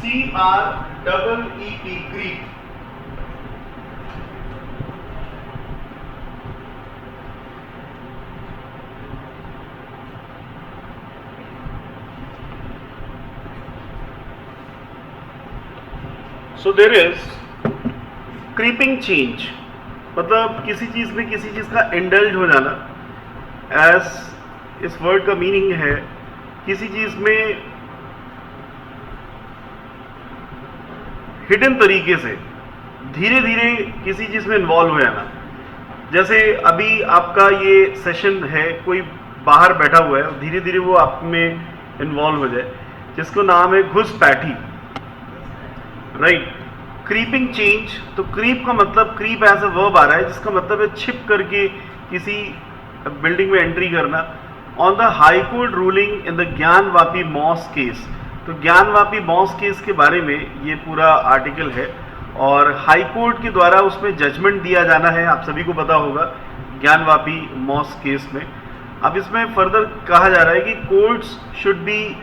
CREEP, creep. So there is creeping change, मतलब किसी चीज में किसी चीज का इंडल्ज हो जाना, एज इस वर्ड का मीनिंग है किसी चीज में हिडन तरीके से धीरे धीरे किसी चीज में इन्वॉल्व हो जाना। जैसे अभी आपका ये सेशन है, कोई बाहर बैठा हुआ है, धीरे धीरे वो आप में इन्वॉल्व हो जाए, जिसको नाम है घुसपैठी, राइट। क्रीपिंग चेंज, तो क्रीप का मतलब, क्रीप एज अ वर्ब आ रहा है जिसका मतलब है छिप करके किसी बिल्डिंग में एंट्री करना। On the high court ruling in the Gyanvapi mosque case, तो ज्ञानवापी मॉस केस के बारे में ये पूरा आर्टिकल है और हाई कोर्ट के द्वारा उसमें जजमेंट दिया जाना है, आप सभी को पता होगा ज्ञानवापी मॉस केस में। अब इसमें फर्दर कहा जा रहा है कि courts should be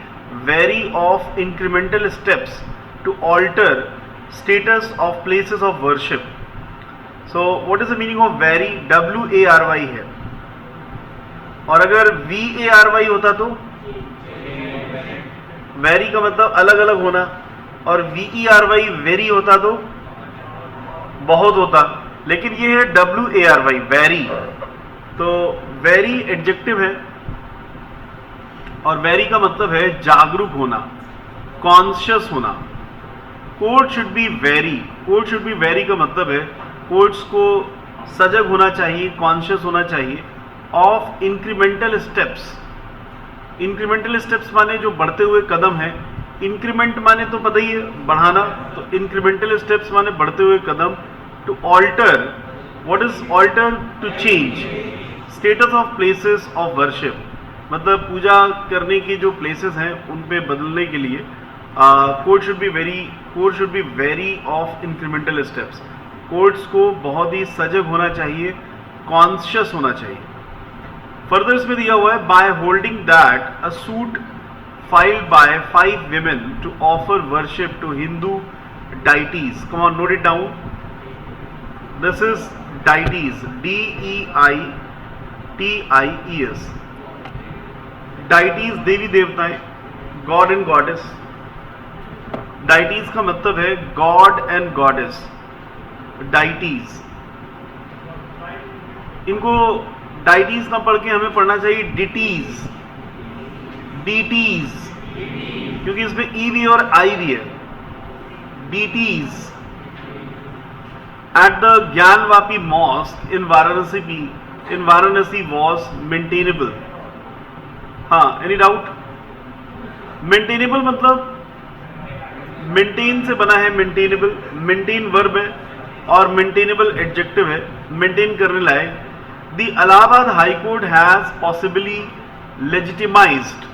wary of incremental steps to alter status of places of worship. So what is the meaning of wary? WARY है, और अगर VARY होता तो वेरी का मतलब अलग अलग होना, और VERY वेरी होता तो बहुत होता, लेकिन ये है WARY वेरी। तो वेरी एडजेक्टिव है और वेरी का मतलब है जागरूक होना, कॉन्शियस होना। Court should be very, court should be very का मतलब है कोर्ट्स को सजग होना चाहिए, कॉन्शियस होना चाहिए of incremental steps. Incremental steps माने जो बढ़ते हुए कदम है, इंक्रीमेंट माने तो पता ही है बढ़ाना, तो इंक्रीमेंटल स्टेप्स माने बढ़ते हुए कदम। To alter, what is alter? To change status of places of worship, मतलब पूजा करने की जो प्लेसेस हैं उन पे बदलने के लिए court should be wary of incremental steps. Courts को बहुत ही सजग होना चाहिए, कॉन्शियस होना चाहिए। फर्दर इसमें दिया हुआ है by holding that a suit filed by 5 women to offer worship to Hindu deities. Come on, note it down, this is deities, DEITIES। Deities देवी देवताएं, गॉड एंड गॉडेस। डाइटीज का मतलब है गॉड एंड गॉडेस, डाइटीज। इनको deities ना पढ़ के हमें पढ़ना चाहिए डिटीज, डीटीज, क्योंकि इसमें ई भी और आई भी है। Deities at the Gyanvapi mosque in Varanasi was maintainable. हाँ, एनी डाउट? मेंटेनेबल मतलब मेंटेन से बना है, मेंटेनेबल, मेंटेन वर्ब है और मेंटेनेबल एडजेक्टिव है, मेंटेन करने लायक। The Allahabad high court has possibly legitimised,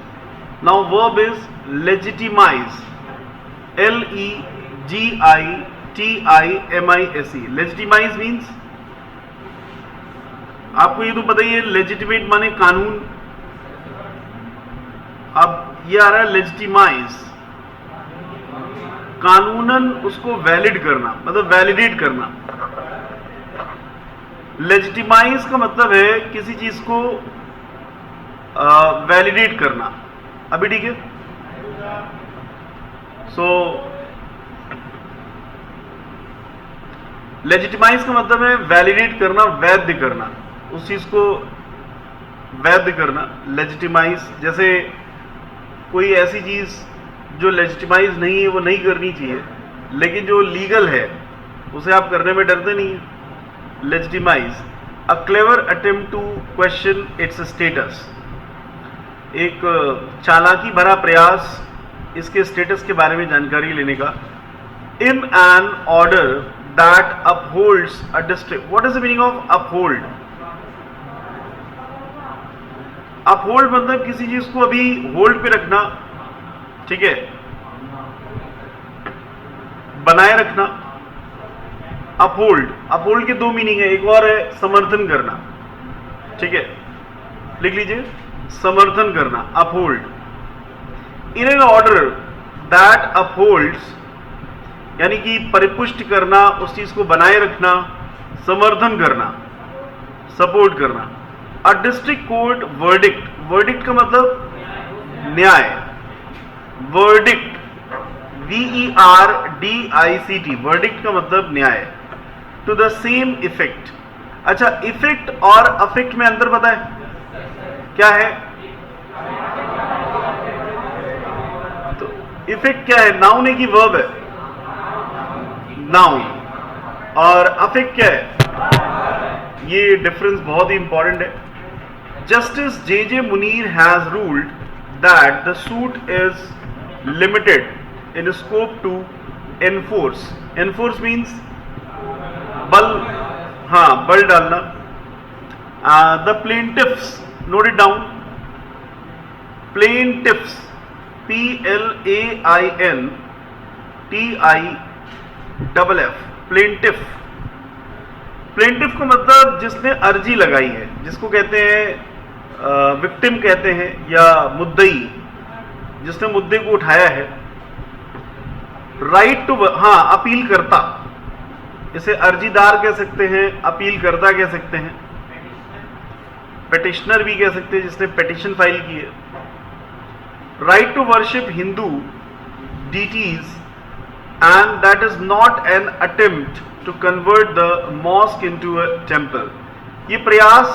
now verb is legitimise, LEGITIMISE। Legitimise means, आपको ये तो पता ही है, लेजिटिमेट माने कानून। अब ये आ रहा है लेजिटिमाइज, कानूनन उसको वैलिड करना, मतलब वैलिडेट करना। लेजिटिमाइज का मतलब है किसी चीज को वैलिडेट करना। अभी ठीक है? सो लेजिटिमाइज का मतलब है वैलिडेट करना, वैध करना, उस चीज को वैध करना, लेजिटिमाइज। जैसे कोई ऐसी चीज जो लेजिटिमाइज नहीं है वो नहीं करनी चाहिए, लेकिन जो लीगल है उसे आप करने में डरते नहीं है। Legitimise, a clever attempt to question its status, एक चालाकी भरा प्रयास इसके स्टेटस के बारे में जानकारी लेने का। In an order that upholds a district, what is the meaning of uphold? Uphold मतलब किसी चीज को अभी होल्ड पे रखना, ठीक है, बनाए रखना। अपहोल्ड, अपहोल्ड के दो मीनिंग है, एक और है समर्थन करना, ठीक है, लिख लीजिए। समर्थन करना, uphold, in an order that upholds, यानी कि परिपुष्ट करना, उस चीज को बनाए रखना, समर्थन करना, सपोर्ट करना। A district court verdict, verdict का मतलब न्याय, वर्डिक्ट, VERDICT, वर्डिक्ट का मतलब न्याय, टू द सेम इफेक्ट। अच्छा, इफेक्ट और अफेक्ट में अंतर पता है क्या है? तो इफेक्ट क्या है? नाउन है कि वर्ब है? नाउन। और अफेक्ट क्या है? ये डिफरेंस बहुत ही इंपॉर्टेंट है। Justice JJ Munir has ruled that the suit is limited in scope to enforce, enforce means बल, हाँ बल डालना। the plaintiffs, note it down, plaintiffs, PLAINTIFF, plaintiff, plaintiff का मतलब जिसने अर्जी लगाई है, जिसको कहते हैं विक्टिम कहते हैं, या मुद्दई, जिसने मुद्दे को उठाया है। राइट टू, हाँ अपील करता, इसे अर्जीदार कह सकते हैं, अपील करता कह सकते हैं, पेटिशनर भी कह सकते हैं जिसने पेटिशन फाइल की है। Right to worship Hindu deities and that is not an attempt to convert the mosque into a temple, ये प्रयास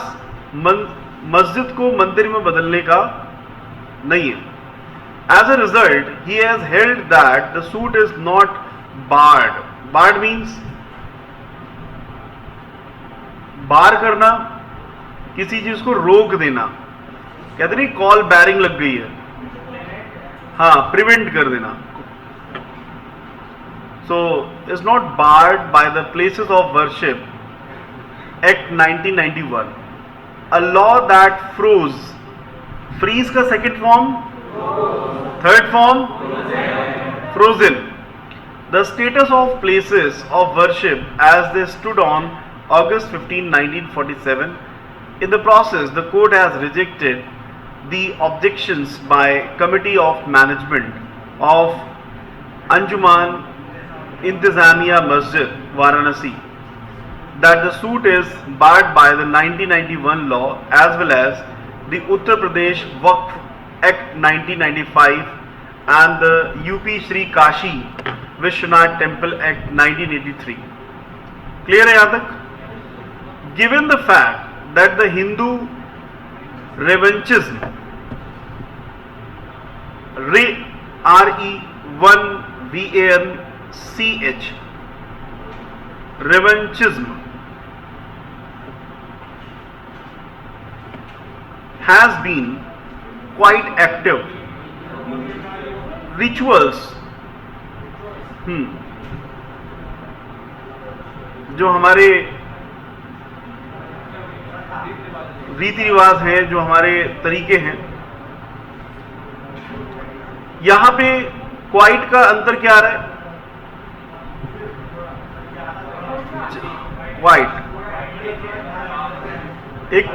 मस्जिद को मंदिर में बदलने का नहीं है। As a result, he has held that the suit is not barred. Barred means बार करना, किसी चीज को रोक देना, कहते नहीं कॉल बैरिंग लग गई है, हाँ प्रिवेंट कर देना। So is not barred by the Places of Worship Act 1991, a law that froze, freeze का second form, third form, frozen, the status of places of worship as they stood on August 15, 1947. In the process, the court has rejected the objections by Committee of Management of Anjuman Intizamiya Masjid, Varanasi, that the suit is barred by the 1991 law as well as the Uttar Pradesh Waqf Act 1995 and the UP Sri Kashi Vishwanath Temple Act 1983. Clear है यहाँ तक? Given the fact that the Hindu revanchism, REVANCH, revanchism has been quite active, rituals, जो हमारे रीति रिवाज हैं, जो हमारे तरीके हैं, यहां पे क्वाइट का अंतर क्या आ रहा है? क्वाइट, एक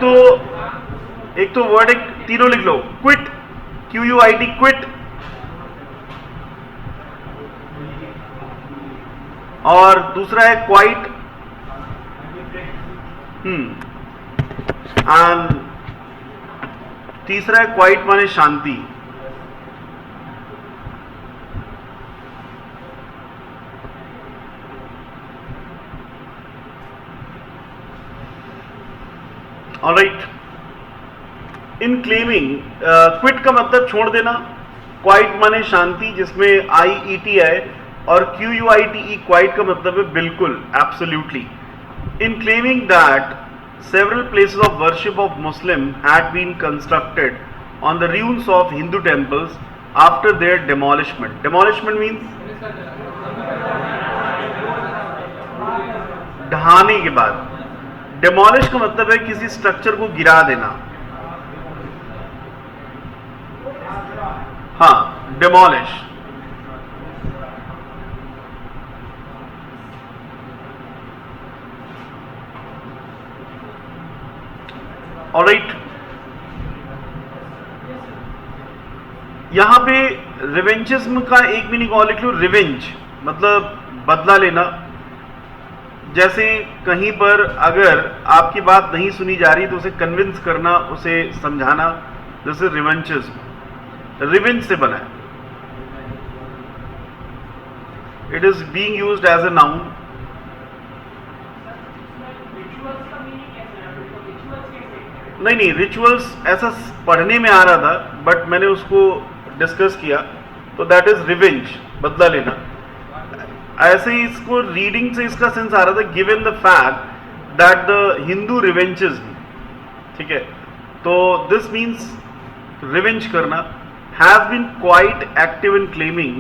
तो वर्ड, एक तीनों लिख लो, क्विट, QUIT, क्विट, और दूसरा है क्वाइट, एंड तीसरा है क्वाइट माने शांति। ऑलराइट, इन क्लेमिंग, क्विट का मतलब छोड़ देना, क्वाइट माने शांति जिसमें IET है, और QUITE क्वाइट का मतलब है बिल्कुल, absolutely. In claiming that several places of worship of Muslim had been constructed on the ruins of Hindu temples after their demolishment. Demolishment means ढहाने के बाद। Demolish का मतलब है किसी स्ट्रक्चर को गिरा देना, हाँ demolish। ऑलराइट, यहां पे रिवेंजिज्म का एक मीनिंग और लिख लो, रिवेंज मतलब बदला लेना। जैसे कहीं पर अगर आपकी बात नहीं सुनी जा रही तो उसे कन्विंस करना, उसे समझाना, जैसे रिवेंजिज्म रिवेंज से बना है। It is being used as a noun. नहीं, रिचुअल्स ऐसा पढ़ने में आ रहा था बट मैंने उसको डिस्कस किया, तो दैट इज रिवेंज, बदला लेना। ऐसे ही इसको रीडिंग से इसका सेंस आ रहा था, given the fact that the Hindu revenges, ठीक है, तो दिस मीन्स रिवेंज करना, has been quite active in claiming,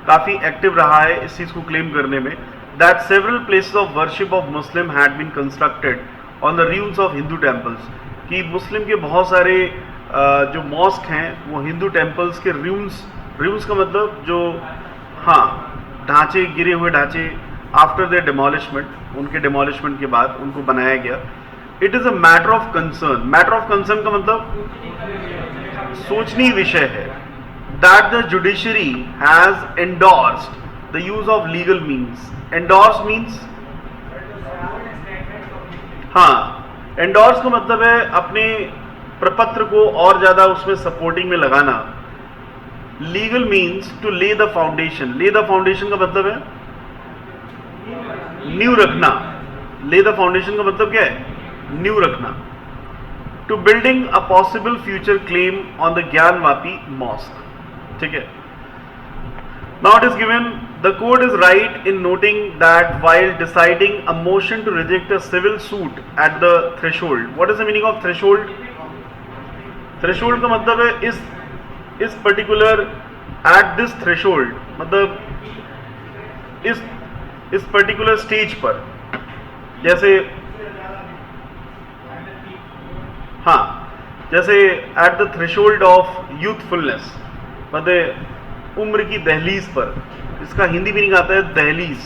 काफी एक्टिव रहा है इस चीज को क्लेम करने में, that several places of worship of Muslim had been constructed on the ruins of Hindu temples, कि मुस्लिम के बहुत सारे जो मॉस्क हैं वो हिंदू टेम्पल्स के ruins का मतलब जो, हाँ, ढांचे, गिरे हुए ढांचे, आफ्टर देयर डिमोलिशमेंट, उनके डिमोलिशमेंट के बाद उनको बनाया गया। It is a matter of concern. Matter of concern का मतलब सोचनीय विषय है। That the judiciary has endorsed the use of legal means. Endorse means, हाँ, एंडोर्स का मतलब है अपने प्रपत्र को और ज्यादा उसमें सपोर्टिंग में लगाना। लीगल मीन्स टू ले द फाउंडेशन। ले द फाउंडेशन का मतलब है नींव रखना। ले द फाउंडेशन का मतलब क्या है? नींव रखना। To building a possible future claim on the Gyanvapi mosque, ठीक है। Now it is given, the court is right in noting that while deciding a motion to reject a civil suit at the threshold. What is the meaning of threshold? Threshold का मतलब है इस particular, at this threshold मतलब इस particular stage पर, जैसे, हाँ, जैसे at the threshold of youthfulness, मतलब उम्र की दहलीज पर, इसका हिंदी मीनिंग आता है दहलीज,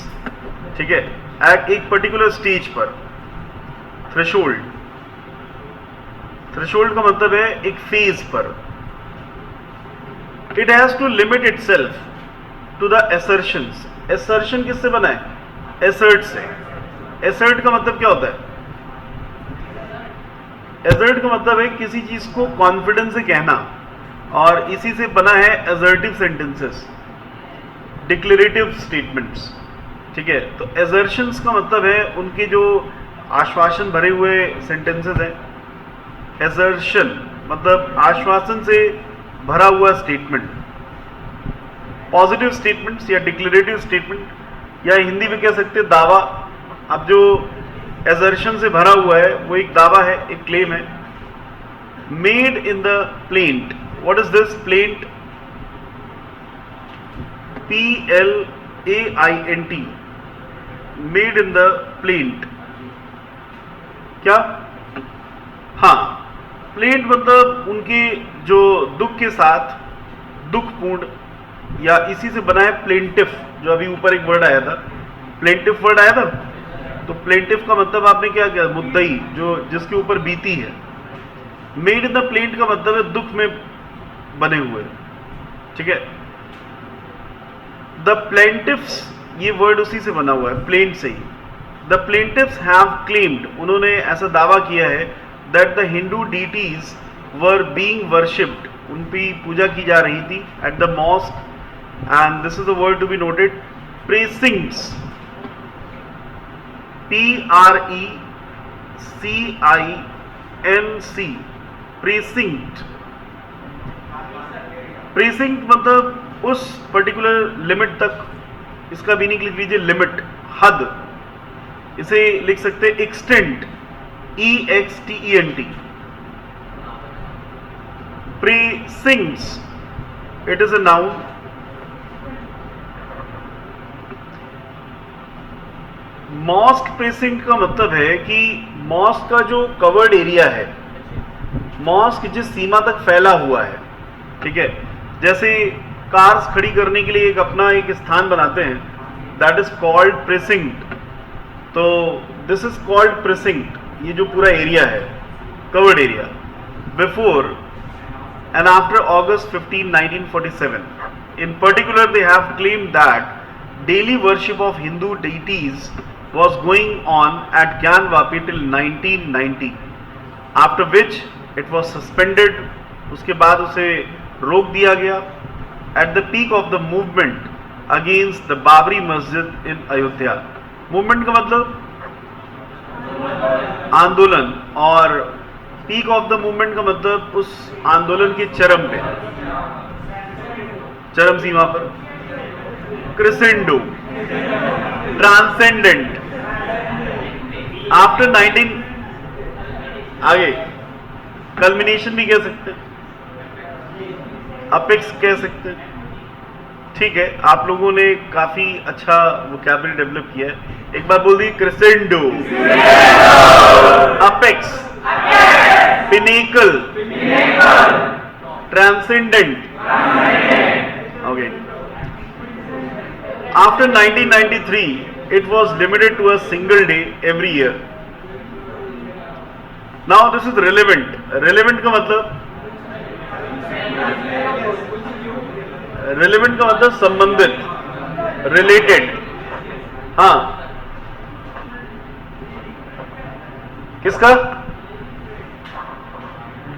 ठीक है, एट एक पर्टिकुलर स्टेज पर। थ्रेशोल्ड, थ्रेशोल्ड का मतलब है एक फेज पर। It has to limit itself to the assertions. Assertion किससे बना है? एसर्ट से। एसर्ट का मतलब क्या होता है? एसर्ट का मतलब है किसी चीज को कॉन्फिडेंस से कहना, और इसी से बना है असर्टिव सेंटेंसेस, डिक्लेरेटिव स्टेटमेंट्स, ठीक है। तो असर्शंस का मतलब है उनके जो आश्वासन भरे हुए सेंटेंसेस हैं। असर्शन मतलब आश्वासन से भरा हुआ स्टेटमेंट, पॉजिटिव स्टेटमेंट्स या डिक्लेरेटिव स्टेटमेंट, या हिंदी में कह सकते हैं दावा। अब जो असर्शन से भरा हुआ है वो एक दावा है, एक क्लेम है। Made in the plaint. What is this plaint? P-L-A-I-N-T, made in the plaint। क्या? हाँ, प्लेंट मतलब उनके जो दुख के साथ, दुखपूर्ण, या इसी से बना है प्लेंटिफ, जो अभी ऊपर एक वर्ड आया था, प्लेंटिफ वर्ड आया था। तो प्लेंटिफ का मतलब आपने क्या किया? मुद्दई, जो जिसके ऊपर बीती है। मेड इन द प्लेंट का मतलब है दुख में बने हुए, ठीक है। द प्लेंटिफ्स, ये वर्ड उसी से बना हुआ है, प्लेंट से ही। द प्लेंटिफ्स हैव क्लेम्ड, उन्होंने ऐसा दावा किया है, that the Hindu deities were being worshipped, उनकी पूजा की जा रही थी at the mosque, and this is the word to be noted, precincts, P-R-E-C-I-N-C, precinct. Precinct मतलब उस पर्टिकुलर लिमिट तक, इसका मीनिंग लिख लीजिए लिमिट, हद। इसे लिख सकते extent, E-X-T-E-N-T। Precincts, it is a noun. Mosque precinct का मतलब है कि मॉस्क का जो कवर्ड एरिया है, मॉस्क जिस सीमा तक फैला हुआ है, ठीक है। जैसे कार्स खड़ी करने के लिए एक अपना एक स्थान बनाते हैं, दैट इज कॉल्ड प्रेसिंक्ट। तो दिस इज कॉल्ड प्रेसिंक्ट, ये जो पूरा एरिया है, covered area. Before and after August 15, 1947. In particular, they have claimed that daily worship of Hindu deities was going on at Gyanvapi till 1990, after which it was suspended. उसके बाद उसे रोक दिया गया at the peak of the movement against the Babri Masjid in Ayodhya. Movement का मतलब आंदोलन, और पीक ऑफ द मूवमेंट का मतलब उस आंदोलन के चरम पे, चरम सीमा पर, क्रिसेंडो, ट्रांसेंडेंट, आफ्टर 19, आगे कल्मिनेशन भी कह सकते हैं, अपेक्स कह सकते हैं। ठीक है, आप लोगों ने काफी अच्छा वोकैबुलरी डेवलप किया है। एक बार बोल दी, crescendo, apex, pinnacle, transcendent. Okay. After 1993, it was limited to a single day every year. Now this is relevant. Relevant का मतलब, relevant का मतलब संबंधित, related। हाँ, किसका?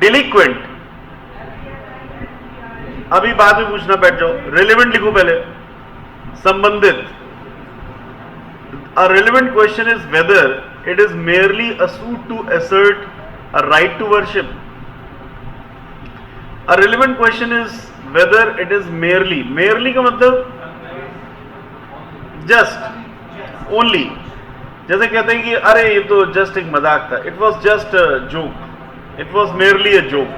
Delinquent। अभी बाद में पूछना बैठ जाओ, relevant लिखो पहले, संबंधित। A relevant question is whether it is merely a suit to assert a right to worship. A relevant question is whether it is merely का मतलब just, only। जैसे कहते हैं कि अरे ये तो जस्ट एक मजाक था, it was just a joke, it was merely a joke।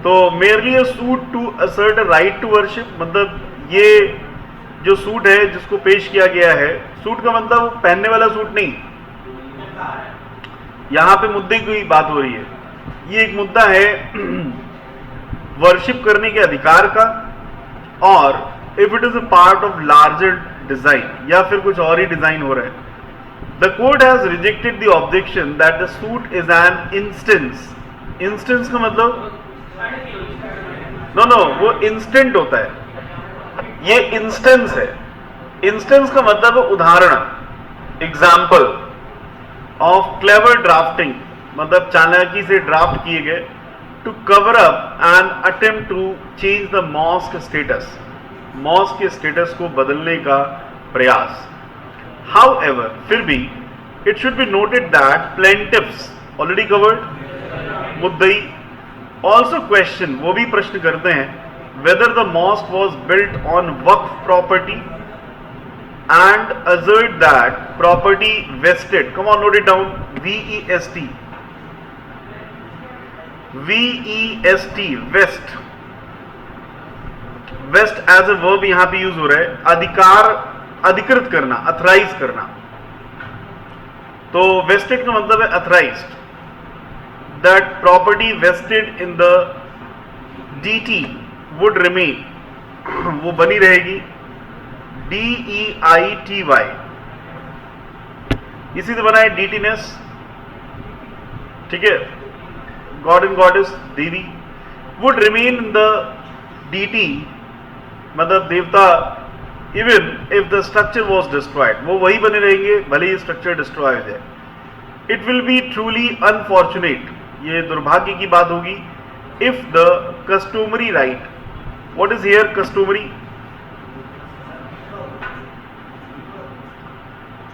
तो merely a suit to assert a right to worship मतलब ये जो सूट है जिसको पेश किया गया है, सूट का मतलब पहनने वाला सूट नहीं, यहां पे मुद्दे की बात हो रही है। ये एक मुद्दा है वर्शिप करने के अधिकार का, और if it is a part of larger design, या फिर कुछ और ही डिजाइन हो रहा है। The court has rejected the objection that the suit is an instance. Instance का मतलब नो, वो इंस्टेंट होता है, ये इंस्टेंस है। इंस्टेंस का मतलब उदाहरण, एग्जाम्पल ऑफ क्लेवर ड्राफ्टिंग, मतलब चालाकी से ड्राफ्ट किए गए, to cover up and attempt to change the mosque status, mosque के स्टेटस को बदलने का प्रयास। हाउएवर, फिर भी it should be noted that plaintiffs already covered, मुद्दई ऑल्सो क्वेश्चन, वो भी प्रश्न करते हैं, whether the mosque was built on waqf property and assert that property vested, come on, note it down, VEST, west, west as a verb यहां पे use हो रहा है, अधिकार, अधिकृत करना, अथराइज करना। तो vested का मतलब है अथराइज्ड, that property vested in the DT would remain, वो बनी रहेगी, DEITY, इसी से बना है DTness। ठीक है, god and goddess, Devi, would remain in the DT मतलब देवता, even if the structure was destroyed, वो वही बने रहेंगे भले ही स्ट्रक्चर डिस्ट्रॉय हो जाए। It will be truly unfortunate, ये दुर्भाग्य की बात होगी, if the customary right, what is here customary?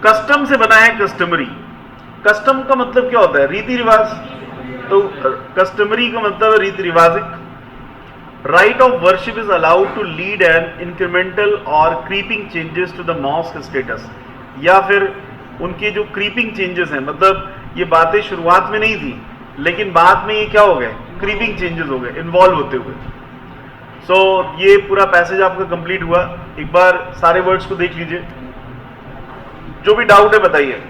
Custom से बना है कस्टमरी। कस्टम का मतलब क्या होता है? रीति रिवाज। तो कस्टमरी का मतलब है रीति रिवाजिक। Right of worship is allowed to lead an incremental और creeping changes to the mosque status, या फिर उनके जो क्रीपिंग चेंजेस हैं, मतलब ये बातें शुरुआत में नहीं थी लेकिन बाद में ये क्या हो गए, क्रीपिंग चेंजेस हो गए इन्वॉल्व होते हुए। सो ये पूरा पैसेज आपका कंप्लीट हुआ। एक बार सारे वर्ड्स को देख लीजिए, जो भी डाउट है बताइए।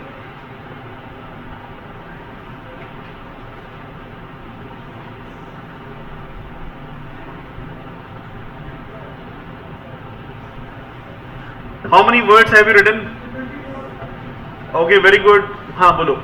How many words have you written? Okay, very good. हाँ बोलो।